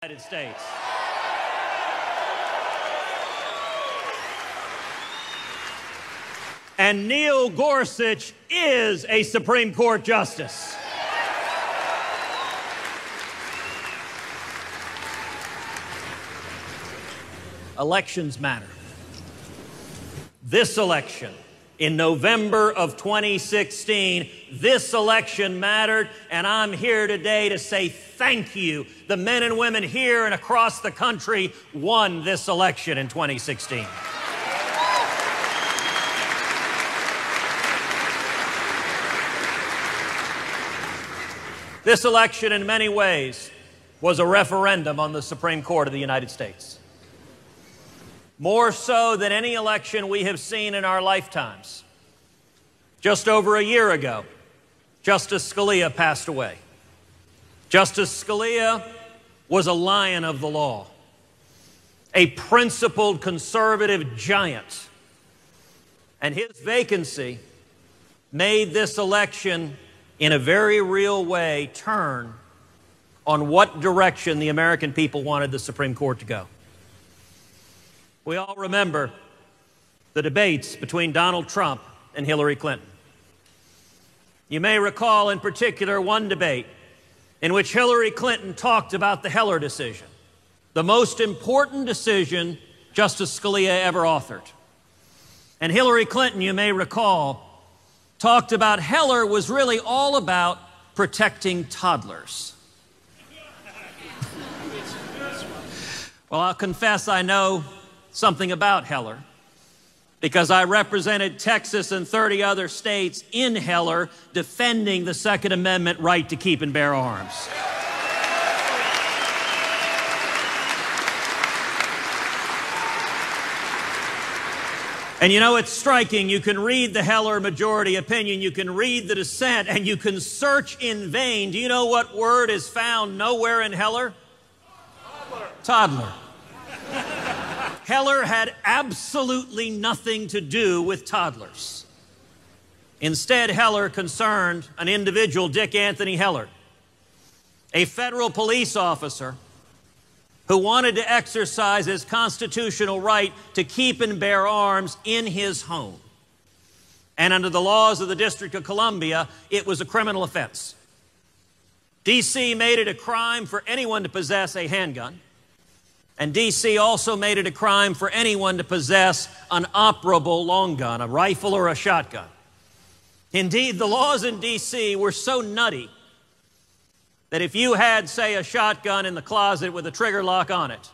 United States. And Neil Gorsuch is a Supreme Court justice. Elections matter. This election, in November of 2016, this election mattered, and I'm here today to say thank you. The men and women here and across the country won this election in 2016. This election, in many ways, was a referendum on the Supreme Court of the United States. More so than any election we have seen in our lifetimes. Just over a year ago, Justice Scalia passed away. Justice Scalia was a lion of the law, a principled conservative giant, and his vacancy made this election, in a very real way, turn on what direction the American people wanted the Supreme Court to go. We all remember the debates between Donald Trump and Hillary Clinton. You may recall in particular one debate in which Hillary Clinton talked about the Heller decision, the most important decision Justice Scalia ever authored. And Hillary Clinton, you may recall, talked about Heller was really all about protecting toddlers. Well, I'll confess I know something about Heller because I represented Texas and 30 other states in Heller defending the Second Amendment right to keep and bear arms. And you know, it's striking. You can read the Heller majority opinion, you can read the dissent, and you can search in vain. Do you know what word is found nowhere in Heller? Toddler. Heller had absolutely nothing to do with toddlers. Instead, Heller concerned an individual, Dick Anthony Heller, a federal police officer who wanted to exercise his constitutional right to keep and bear arms in his home. And under the laws of the District of Columbia, it was a criminal offense. D.C. made it a crime for anyone to possess a handgun. And D.C. also made it a crime for anyone to possess an operable long gun, a rifle or a shotgun. Indeed, the laws in D.C. were so nutty that if you had, say, a shotgun in the closet with a trigger lock on it,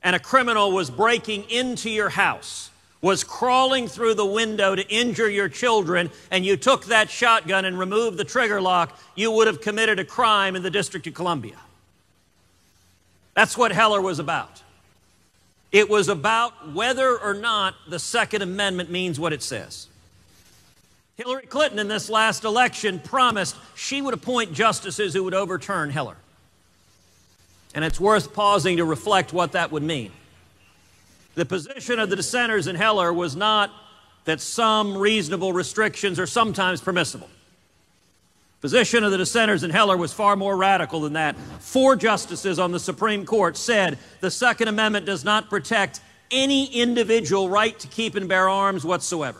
and a criminal was breaking into your house, was crawling through the window to injure your children, and you took that shotgun and removed the trigger lock, you would have committed a crime in the District of Columbia. That's what Heller was about. It was about whether or not the Second Amendment means what it says. Hillary Clinton in this last election promised she would appoint justices who would overturn Heller. And it's worth pausing to reflect what that would mean. The position of the dissenters in Heller was not that some reasonable restrictions are sometimes permissible. The position of the dissenters in Heller was far more radical than that. 4 justices on the Supreme Court said the Second Amendment does not protect any individual right to keep and bear arms whatsoever.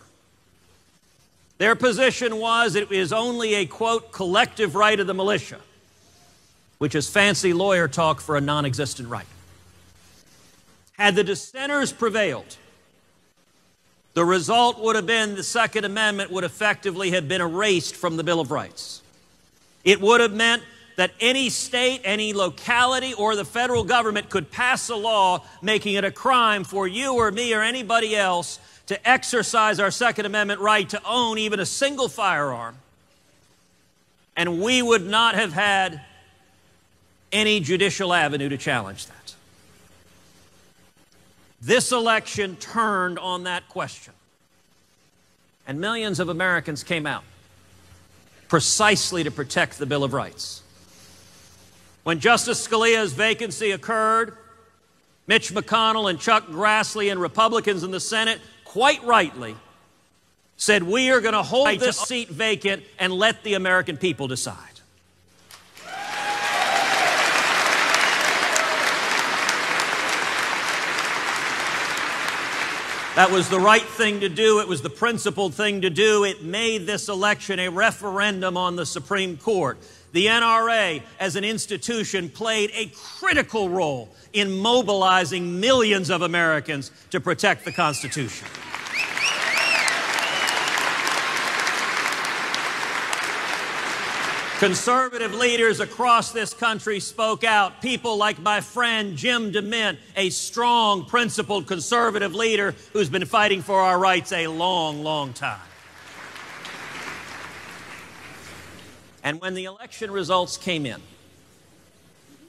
Their position was it is only a, quote, collective right of the militia, which is fancy lawyer talk for a non-existent right. Had the dissenters prevailed, the result would have been the Second Amendment would effectively have been erased from the Bill of Rights. It would have meant that any state, any locality, or the federal government could pass a law making it a crime for you or me or anybody else to exercise our Second Amendment right to own even a single firearm, and we would not have had any judicial avenue to challenge that. This election turned on that question, and millions of Americans came out precisely to protect the Bill of Rights. When Justice Scalia's vacancy occurred, Mitch McConnell and Chuck Grassley and Republicans in the Senate, quite rightly, said we are going to hold this seat vacant and let the American people decide. That was the right thing to do. It was the principled thing to do. It made this election a referendum on the Supreme Court. The NRA, as an institution, played a critical role in mobilizing millions of Americans to protect the Constitution. Conservative leaders across this country spoke out. People like my friend Jim DeMint, a strong, principled conservative leader who's been fighting for our rights a long, long time. And when the election results came in,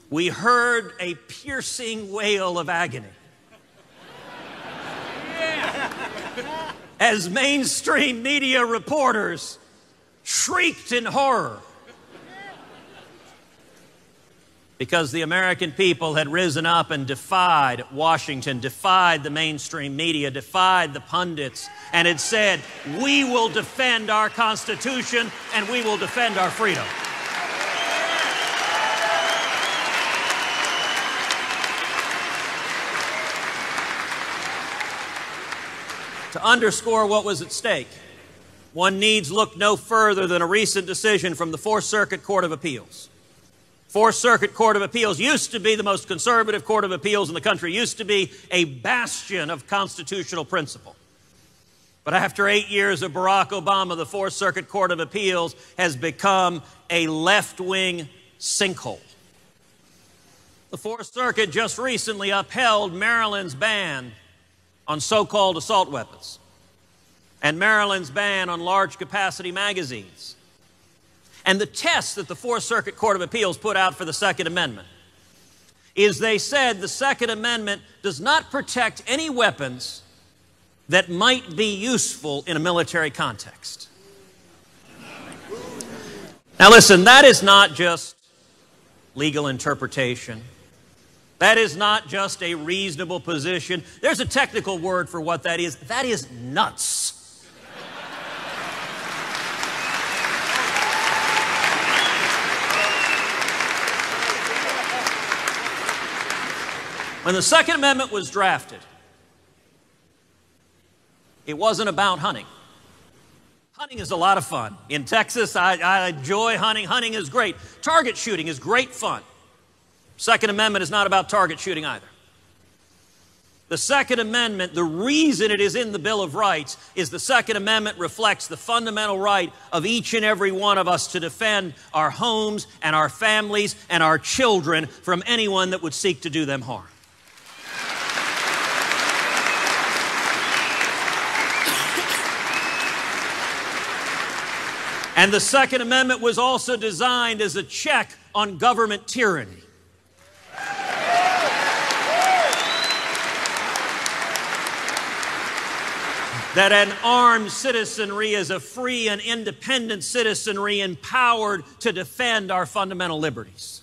we heard a piercing wail of agony as mainstream media reporters shrieked in horror because the American people had risen up and defied Washington, defied the mainstream media, defied the pundits, and had said, we will defend our Constitution and we will defend our freedom. To underscore what was at stake, one needs look no further than a recent decision from the Fourth Circuit Court of Appeals. Fourth Circuit Court of Appeals used to be the most conservative court of appeals in the country, used to be a bastion of constitutional principle. But after 8 years of Barack Obama, the Fourth Circuit Court of Appeals has become a left-wing sinkhole. The Fourth Circuit just recently upheld Maryland's ban on so-called assault weapons and Maryland's ban on large-capacity magazines. And the test that the Fourth Circuit Court of Appeals put out for the Second Amendment is they said the Second Amendment does not protect any weapons that might be useful in a military context. Now listen, that is not just legal interpretation. That is not just a reasonable position. There's a technical word for what that is. That is nuts. When the Second Amendment was drafted, it wasn't about hunting. Hunting is a lot of fun. In Texas, I enjoy hunting. Hunting is great. Target shooting is great fun. Second Amendment is not about target shooting either. The Second Amendment, the reason it is in the Bill of Rights is the Second Amendment reflects the fundamental right of each and every one of us to defend our homes and our families and our children from anyone that would seek to do them harm. And the Second Amendment was also designed as a check on government tyranny. That an armed citizenry is a free and independent citizenry empowered to defend our fundamental liberties.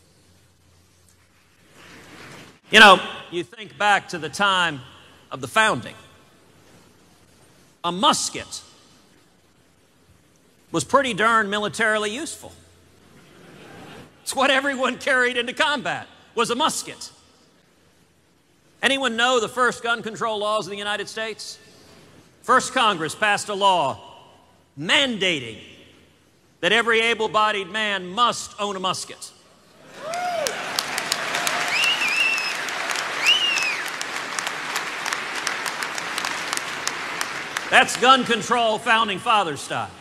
You know, you think back to the time of the founding. A musket was pretty darn militarily useful. It's what everyone carried into combat, was a musket. Anyone know the first gun control laws in the United States? First Congress passed a law mandating that every able-bodied man must own a musket. That's gun control founding father style.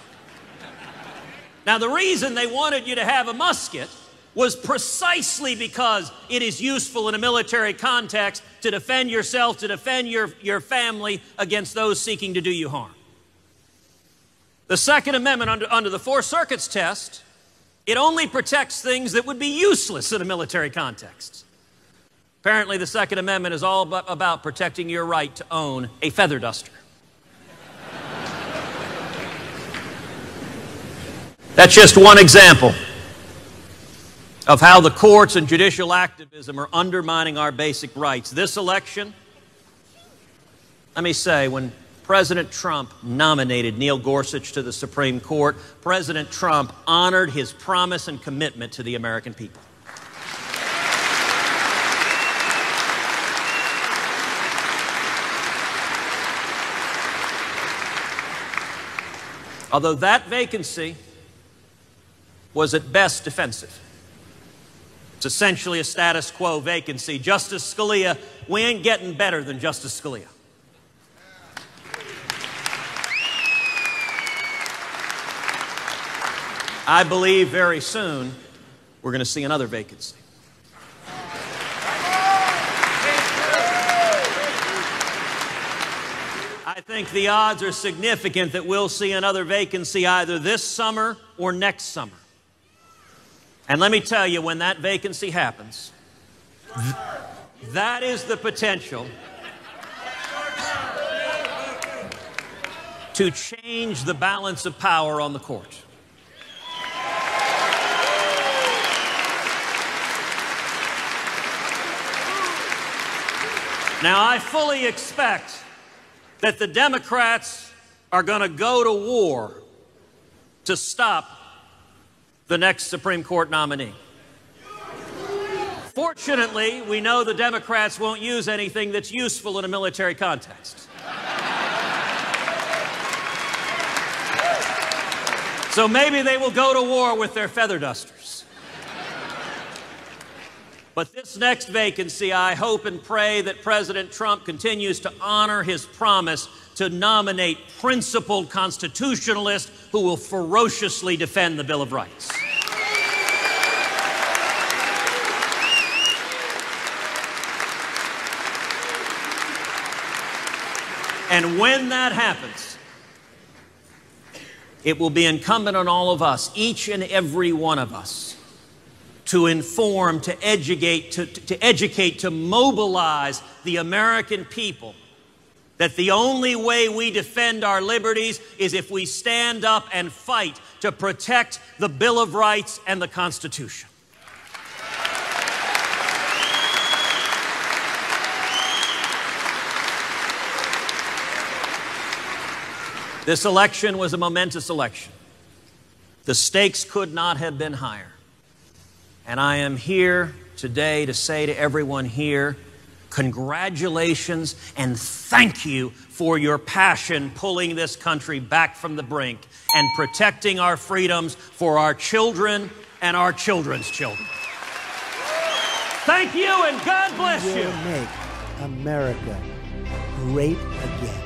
Now, the reason they wanted you to have a musket was precisely because it is useful in a military context to defend yourself, to defend your family against those seeking to do you harm. The Second Amendment, under the Fourth Circuit's test, it only protects things that would be useless in a military context. Apparently, the Second Amendment is all about protecting your right to own a feather duster. That's just one example of how the courts and judicial activism are undermining our basic rights. This election, let me say, when President Trump nominated Neil Gorsuch to the Supreme Court, President Trump honored his promise and commitment to the American people. Although that vacancy was at best defensive. It's essentially a status quo vacancy. Justice Scalia, we ain't getting better than Justice Scalia. I believe very soon we're going to see another vacancy. I think the odds are significant that we'll see another vacancy either this summer or next summer. And let me tell you, when that vacancy happens, that is the potential to change the balance of power on the court. Now, I fully expect that the Democrats are going to go to war to stop the next Supreme Court nominee. Fortunately, we know the Democrats won't use anything that's useful in a military context. So maybe they will go to war with their feather dusters. But this next vacancy, I hope and pray that President Trump continues to honor his promise to nominate principled constitutionalists who will ferociously defend the Bill of Rights. And when that happens, it will be incumbent on all of us, each and every one of us, to inform, to educate, to mobilize the American people that the only way we defend our liberties is if we stand up and fight to protect the Bill of Rights and the Constitution. This election was a momentous election. The stakes could not have been higher. And I am here today to say to everyone here, congratulations and thank you for your passion pulling this country back from the brink and protecting our freedoms for our children and our children's children. Thank you and God bless you. We'll make America great again.